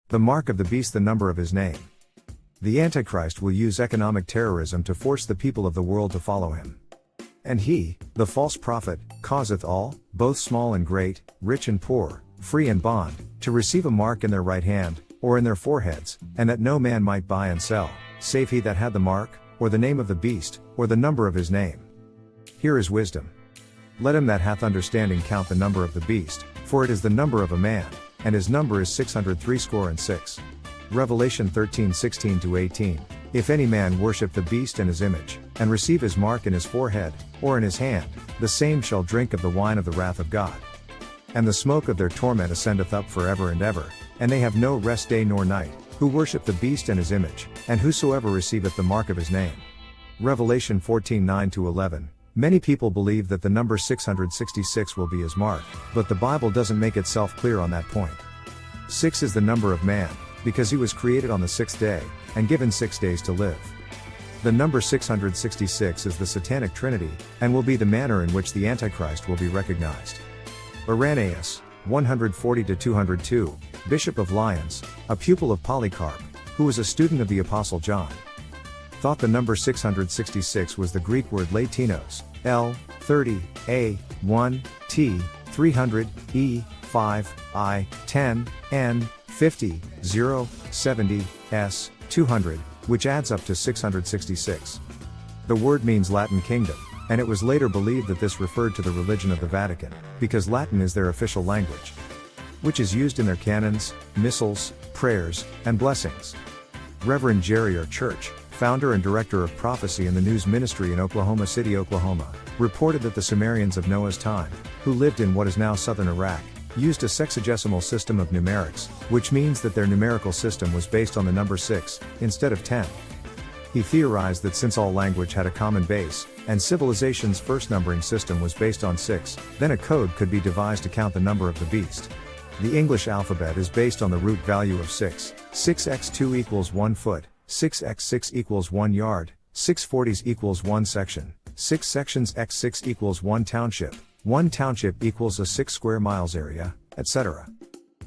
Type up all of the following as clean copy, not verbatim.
The mark of the beast, the number of his name. The Antichrist will use economic terrorism to force the people of the world to follow him. And he, the false prophet, causeth all, both small and great, rich and poor, free and bond, to receive a mark in their right hand, or in their foreheads, and that no man might buy and sell, save he that had the mark, or the name of the beast, or the number of his name. Here is wisdom. Let him that hath understanding count the number of the beast, for it is the number of a man, and his number is 666. Revelation 13:16-18. If any man worship the beast and his image, and receive his mark in his forehead, or in his hand, the same shall drink of the wine of the wrath of God. And the smoke of their torment ascendeth up forever and ever, and they have no rest day nor night, who worship the beast and his image, and whosoever receiveth the mark of his name. Revelation 14:9-11. Many people believe that the number 666 will be his mark, but the Bible doesn't make itself clear on that point. 6 is the number of man, because he was created on the sixth day, and given 6 days to live. The number 666 is the Satanic Trinity, and will be the manner in which the Antichrist will be recognized. Irenaeus, 140-202, Bishop of Lyons, a pupil of Polycarp, who was a student of the Apostle John, thought the number 666 was the Greek word latinos, L, 30, A, 1, T, 300, E, 5, I, 10, N, 50, 0, 70, S, 200, which adds up to 666. The word means Latin kingdom, and it was later believed that this referred to the religion of the Vatican, because Latin is their official language, which is used in their canons, missals, prayers, and blessings. Reverend Jerry R. Church, founder and director of prophecy in the news ministry in Oklahoma City, Oklahoma, reported that the Sumerians of Noah's time, who lived in what is now southern Iraq, used a sexagesimal system of numerics, which means that their numerical system was based on the number 6, instead of 10. He theorized that since all language had a common base, and civilization's first numbering system was based on 6, then a code could be devised to count the number of the beast. The English alphabet is based on the root value of 6, 6x2 equals 1 foot, 6x6 equals 1 yard, 640s equals 1 section, 6 sections x6 equals 1 township equals a 6 square miles area, etc.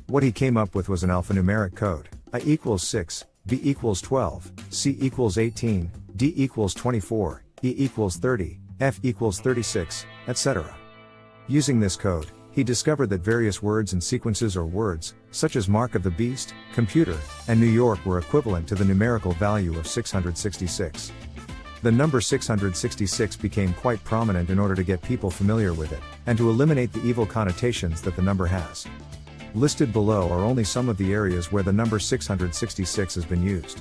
What he came up with was an alphanumeric code: A equals 6, B equals 12, C equals 18, D equals 24, E equals 30, F equals 36, etc. Using this code, he discovered that various words and sequences or words, such as mark of the beast, computer, and New York were equivalent to the numerical value of 666. The number 666 became quite prominent in order to get people familiar with it, and to eliminate the evil connotations that the number has. Listed below are only some of the areas where the number 666 has been used.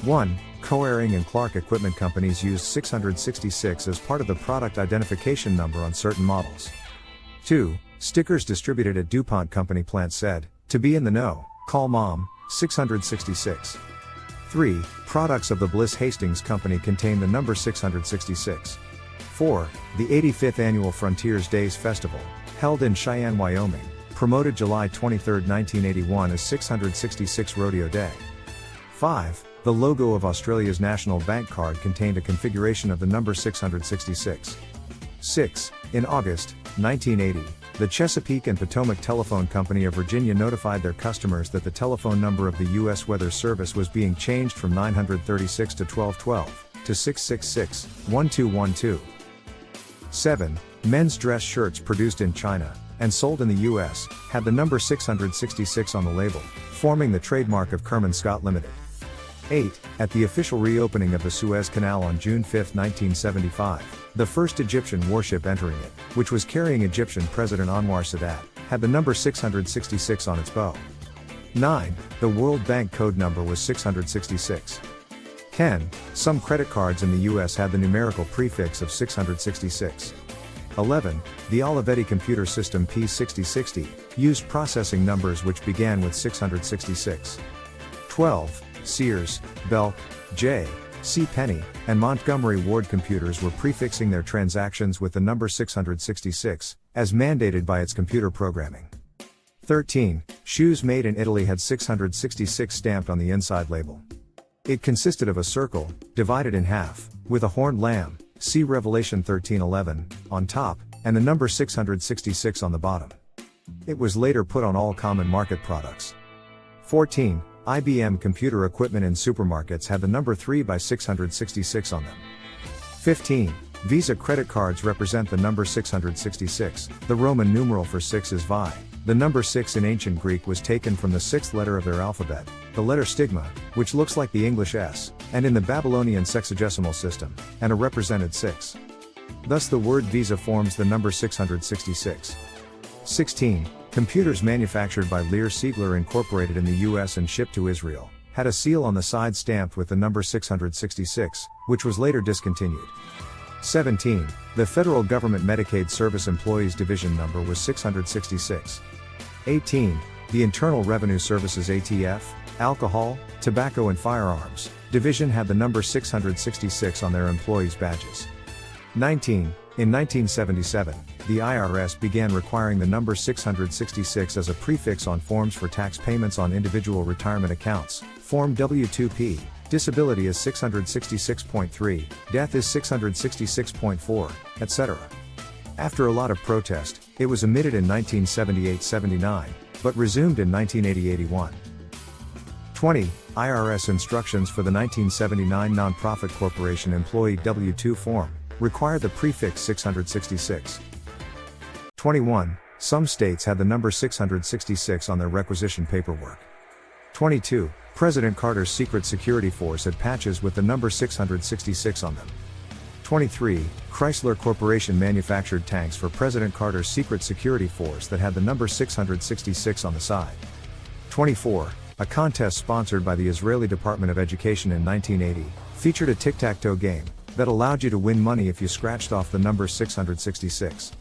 1. Coering and Clark Equipment Companies used 666 as part of the product identification number on certain models. 2. Stickers distributed at DuPont Company plant said, "To be in the know, call Mom, 666. 3. Products of the Bliss Hastings Company contain the number 666. 4. The 85th Annual Frontiers Days Festival, held in Cheyenne, Wyoming, promoted July 23, 1981 as 666 Rodeo Day. 5. The logo of Australia's National Bank card contained a configuration of the number 666. 6. In August 1980, the Chesapeake and Potomac Telephone Company of Virginia notified their customers that the telephone number of the U.S. Weather Service was being changed from 936 to 1212 to 666-1212. 7. Men's dress shirts produced in China and sold in the U.S. had the number 666 on the label, forming the trademark of Kerman Scott Limited. 8. At the official reopening of the Suez Canal on June 5, 1975, the first Egyptian warship entering it, which was carrying Egyptian President Anwar Sadat, had the number 666 on its bow. 9. The World Bank code number was 666. 10. Some credit cards in the U.S. had the numerical prefix of 666. 11. The Olivetti computer system P6060 used processing numbers which began with 666. 12. Sears, Belk, J. C. Penney, and Montgomery Ward computers were prefixing their transactions with the number 666, as mandated by its computer programming. 13. Shoes made in Italy had 666 stamped on the inside label. It consisted of a circle, divided in half, with a horned lamb, see Revelation 13:11, on top, and the number 666 on the bottom. It was later put on all common market products. 14. IBM computer equipment in supermarkets had the number 3 by 666 on them. 15. Visa credit cards represent the number 666. The Roman numeral for 6 is Vi. The number 6 in ancient Greek was taken from the sixth letter of their alphabet, the letter stigma, which looks like the English S, and in the Babylonian sexagesimal system, and a represented 6. Thus the word visa forms the number 666. 16. Computers manufactured by Lear Siegler Incorporated in the US and shipped to Israel had a seal on the side stamped with the number 666, which was later discontinued. 17. The federal government Medicaid Service Employees Division number was 666. 18. The Internal Revenue Services ATF, Alcohol, Tobacco and Firearms Division had the number 666 on their employees' badges. 19. In 1977, the IRS began requiring the number 666 as a prefix on forms for tax payments on individual retirement accounts, Form W-2P. Disability is 666.3, death is 666.4, etc. After a lot of protest, it was omitted in 1978-79, but resumed in 1980-81. 20. IRS instructions for the 1979 Nonprofit Corporation Employee W-2 form require the prefix 666. 21. Some states had the number 666 on their requisition paperwork. 22. President Carter's Secret Security Force had patches with the number 666 on them. 23. Chrysler Corporation manufactured tanks for President Carter's Secret Security Force that had the number 666 on the side. 24. A contest sponsored by the Israeli Department of Education in 1980 featured a tic-tac-toe game that allowed you to win money if you scratched off the number 666.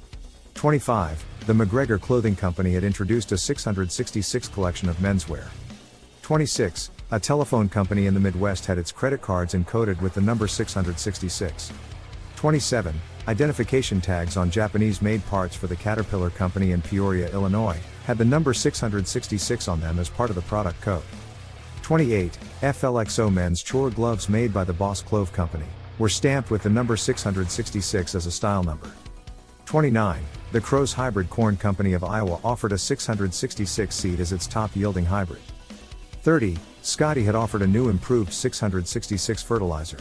25. The McGregor Clothing Company had introduced a 666 collection of menswear. 26. A telephone company in the Midwest had its credit cards encoded with the number 666. 27. Identification tags on Japanese-made parts for the Caterpillar Company in Peoria, Illinois, had the number 666 on them as part of the product code. 28. FLXO men's chore gloves made by the Boss Clove Company were stamped with the number 666 as a style number. 29. The Crow's Hybrid Corn Company of Iowa offered a 666 seed as its top-yielding hybrid. 30. Scotty had offered a new improved 666 fertilizer.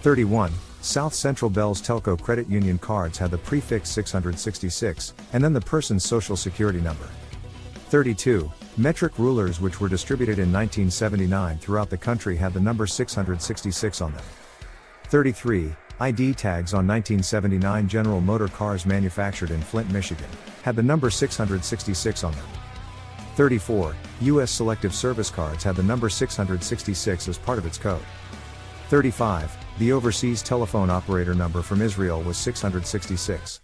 31. South Central Bell's Telco Credit Union cards had the prefix 666, and then the person's social security number. 32. Metric rulers which were distributed in 1979 throughout the country had the number 666 on them. 33. ID tags on 1979 General Motor cars manufactured in Flint, Michigan, had the number 666 on them. 34. U.S. Selective Service cards had the number 666 as part of its code. 35. The overseas telephone operator number from Israel was 666.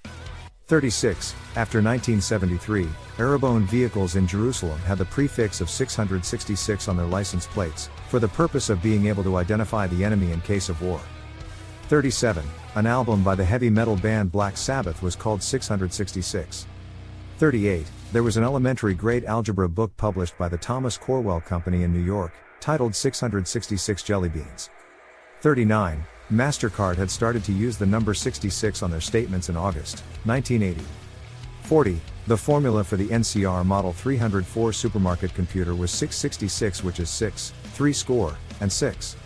36. After 1973, Arab-owned vehicles in Jerusalem had the prefix of 666 on their license plates, for the purpose of being able to identify the enemy in case of war. 37. An album by the heavy metal band Black Sabbath was called 666. 38. There was an elementary grade algebra book published by the Thomas Corwell Company in New York, titled 666 Jelly Beans. 39. MasterCard had started to use the number 66 on their statements in August 1980. 40. The formula for the NCR Model 304 supermarket computer was 666, which is 6, 3 score, and 6.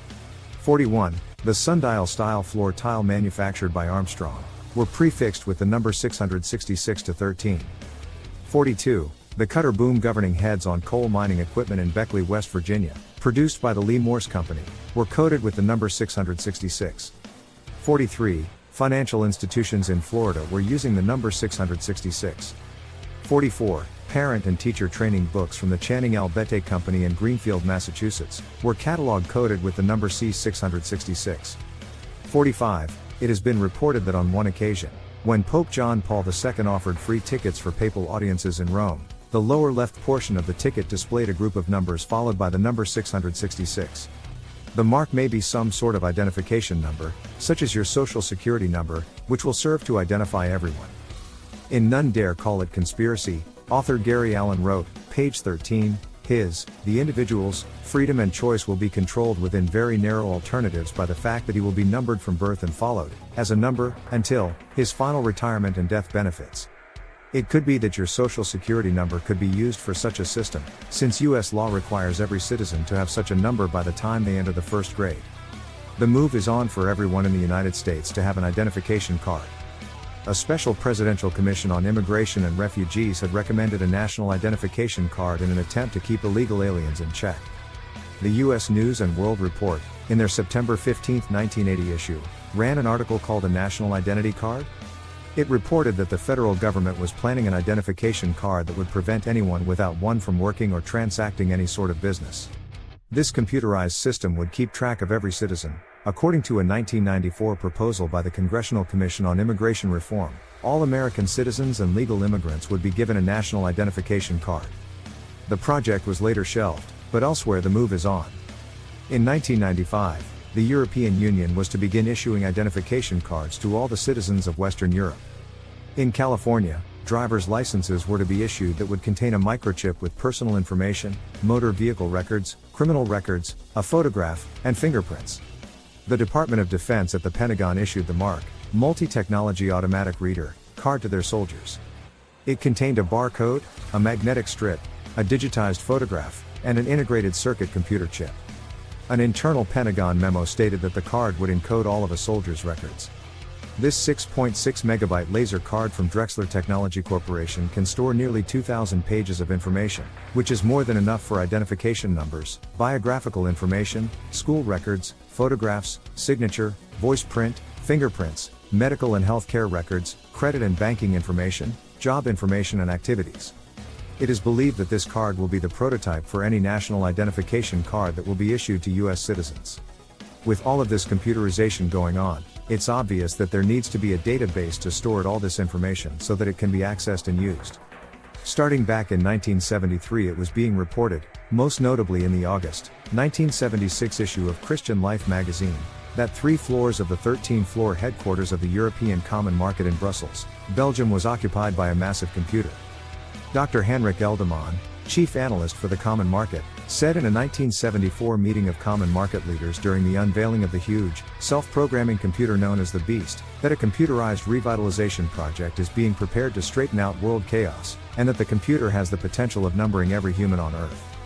41. The Sundial style floor tile manufactured by Armstrong were prefixed with the number 666 to 13. 42. The cutter boom governing heads on coal mining equipment in Beckley, West Virginia, produced by the Lee Morse Company, were coded with the number 666. 43. Financial institutions in Florida were using the number 666. 44. Parent and teacher training books from the Channing Albete Company in Greenfield, Massachusetts, were catalog coded with the number C666. 45. It has been reported that on one occasion, when Pope John Paul II offered free tickets for papal audiences in Rome, the lower left portion of the ticket displayed a group of numbers followed by the number 666. The mark may be some sort of identification number, such as your social security number, which will serve to identify everyone. In None Dare Call It Conspiracy, author Gary Allen wrote, page 13, the individual's freedom and choice will be controlled within very narrow alternatives by the fact that he will be numbered from birth and followed, as a number, until his final retirement and death benefits. It could be that your social security number could be used for such a system, since US law requires every citizen to have such a number by the time they enter the first grade. The move is on for everyone in the United States to have an identification card. A special presidential commission on immigration and refugees had recommended a national identification card in an attempt to keep illegal aliens in check. The U.S. News and World Report, in their September 15, 1980 issue, ran an article called A National Identity Card? It reported that the federal government was planning an identification card that would prevent anyone without one from working or transacting any sort of business. This computerized system would keep track of every citizen. According to a 1994 proposal by the Congressional Commission on Immigration Reform, all American citizens and legal immigrants would be given a national identification card. The project was later shelved, but elsewhere the move is on. In 1995, the European Union was to begin issuing identification cards to all the citizens of Western Europe. In California, driver's licenses were to be issued that would contain a microchip with personal information, motor vehicle records, criminal records, a photograph, and fingerprints. The Department of Defense at the Pentagon issued the MARC, Multi-Technology Automatic Reader, card to their soldiers. It contained a barcode, a magnetic strip, a digitized photograph, and an integrated circuit computer chip. An internal Pentagon memo stated that the card would encode all of a soldier's records. This 6.6 megabyte laser card from Drexler Technology Corporation can store nearly 2,000 pages of information, which is more than enough for identification numbers, biographical information, school records, photographs, signature, voice print, fingerprints, medical and healthcare records, credit and banking information, job information and activities. It is believed that this card will be the prototype for any national identification card that will be issued to U.S. citizens. With all of this computerization going on, it's obvious that there needs to be a database to store all this information so that it can be accessed and used. Starting back in 1973, it was being reported, most notably in the August 1976 issue of Christian Life magazine, that 3 floors of the 13th-floor headquarters of the European Common Market in Brussels, Belgium was occupied by a massive computer. Dr. Henrik Eldeman, chief analyst for the Common Market, said in a 1974 meeting of common market leaders during the unveiling of the huge, self-programming computer known as the Beast, that a computerized revitalization project is being prepared to straighten out world chaos, and that the computer has the potential of numbering every human on Earth.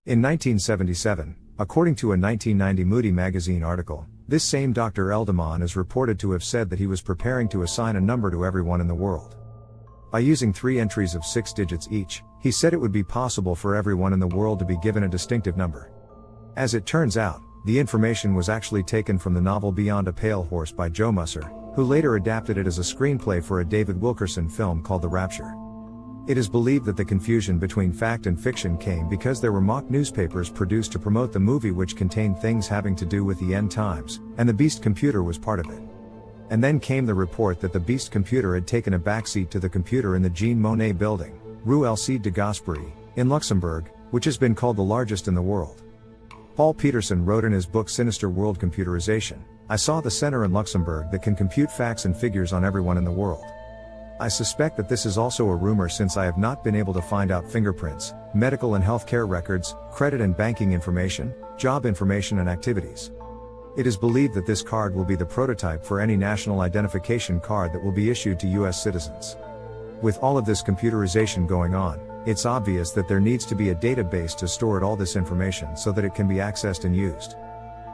In 1977, according to a 1990 Moody magazine article, this same Dr. Eldeman is reported to have said that he was preparing to assign a number to everyone in the world. By using 3 entries of 6 digits each, he said it would be possible for everyone in the world to be given a distinctive number. As it turns out, the information was actually taken from the novel Beyond a Pale Horse by Joe Musser, who later adapted it as a screenplay for a David Wilkerson film called The Rapture. It is believed that the confusion between fact and fiction came because there were mock newspapers produced to promote the movie which contained things having to do with the end times, and the Beast computer was part of it. And then came the report that the Beast computer had taken a backseat to the computer in the Jean Monnet building, Rue Alcide de Gasperi, in Luxembourg, which has been called the largest in the world. Paul Peterson wrote in his book Sinister World Computerization, "I saw the center in Luxembourg that can compute facts and figures on everyone in the world. I suspect that this is also a rumor since I have not been able to find out fingerprints, medical and healthcare records, credit and banking information, job information and activities. It is believed that this card will be the prototype for any national identification card that will be issued to U.S. citizens. With all of this computerization going on, it's obvious that there needs to be a database to store all this information so that it can be accessed and used.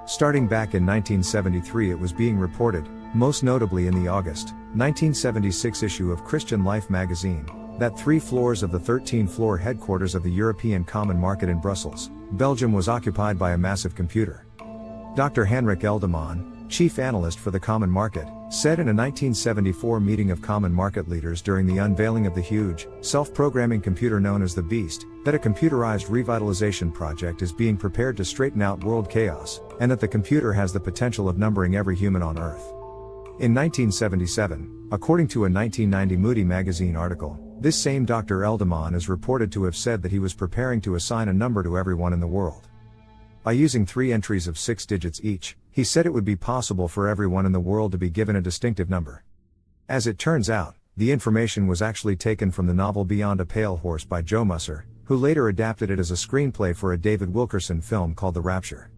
Starting back in 1973, it was being reported, most notably in the August 1976 issue of Christian Life magazine, that 3 floors of the 13th-floor headquarters of the European Common Market in Brussels, Belgium was occupied by a massive computer. Dr. Henrik Eldeman, chief analyst for the Common Market, said in a 1974 meeting of common market leaders during the unveiling of the huge, self-programming computer known as the Beast, that a computerized revitalization project is being prepared to straighten out world chaos, and that the computer has the potential of numbering every human on Earth. In 1977, according to a 1990 Moody magazine article, this same Dr. Eldeman is reported to have said that he was preparing to assign a number to everyone in the world. By using 3 entries of 6 digits each, he said it would be possible for everyone in the world to be given a distinctive number. As it turns out, the information was actually taken from the novel Beyond a Pale Horse by Joe Musser, who later adapted it as a screenplay for a David Wilkerson film called The Rapture.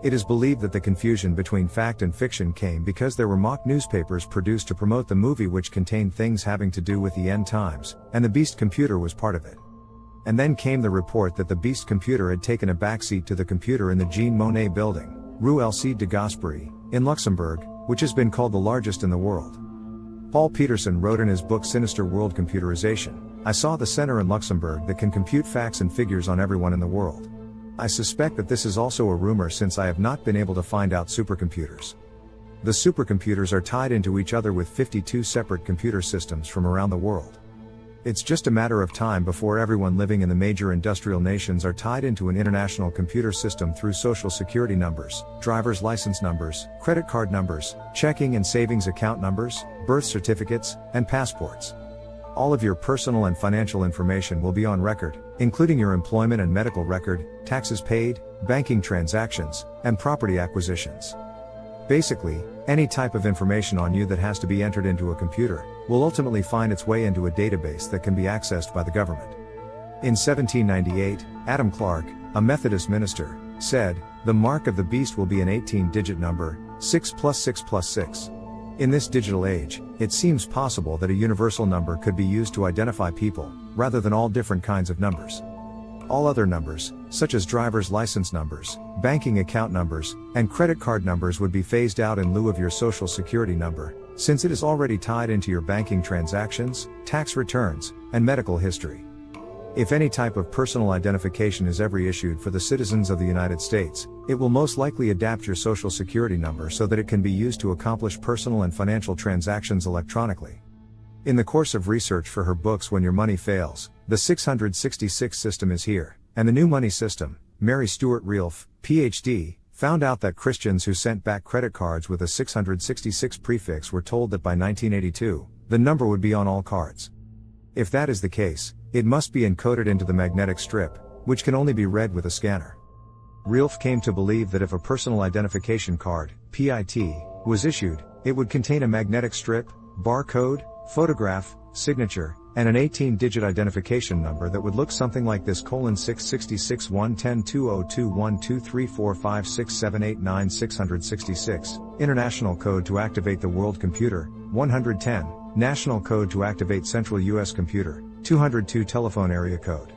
It is believed that the confusion between fact and fiction came because there were mock newspapers produced to promote the movie which contained things having to do with the end times, and the Beast computer was part of it. And then came the report that the Beast computer had taken a backseat to the computer in the Jean Monnet building, Rue Alcide de Gasperi, in Luxembourg, which has been called the largest in the world. Paul Peterson wrote in his book Sinister World Computerization, "I saw the center in Luxembourg that can compute facts and figures on everyone in the world. I suspect that this is also a rumor since I have not been able to find out supercomputers. The supercomputers are tied into each other with 52 separate computer systems from around the world. It's just a matter of time before everyone living in the major industrial nations are tied into an international computer system through social security numbers, driver's license numbers, credit card numbers, checking and savings account numbers, birth certificates, and passports. All of your personal and financial information will be on record, including your employment and medical record, taxes paid, banking transactions, and property acquisitions. Basically, any type of information on you that has to be entered into a computer will ultimately find its way into a database that can be accessed by the government." In 1798, Adam Clarke, a Methodist minister, said, "The mark of the beast will be an 18-digit number, 6 plus 6 plus 6. In this digital age, it seems possible that a universal number could be used to identify people, rather than all different kinds of numbers. All other numbers, such as driver's license numbers, banking account numbers, and credit card numbers would be phased out in lieu of your social security number, since it is already tied into your banking transactions, tax returns, and medical history. If any type of personal identification is ever issued for the citizens of the United States, it will most likely adapt your social security number so that it can be used to accomplish personal and financial transactions electronically." In the course of research for her books When Your Money Fails, the 666 system is here, and the New Money System, Mary Stuart Realf, Ph.D., found out that Christians who sent back credit cards with a 666 prefix were told that by 1982, the number would be on all cards. If that is the case, it must be encoded into the magnetic strip, which can only be read with a scanner. Realf came to believe that if a personal identification card, PIT, was issued, it would contain a magnetic strip, barcode, photograph, signature, and an 18-digit identification number that would look something like this: :666 110 2021 23456789 666, international code to activate the world computer, 110, national code to activate central U.S. computer, 202 telephone area code.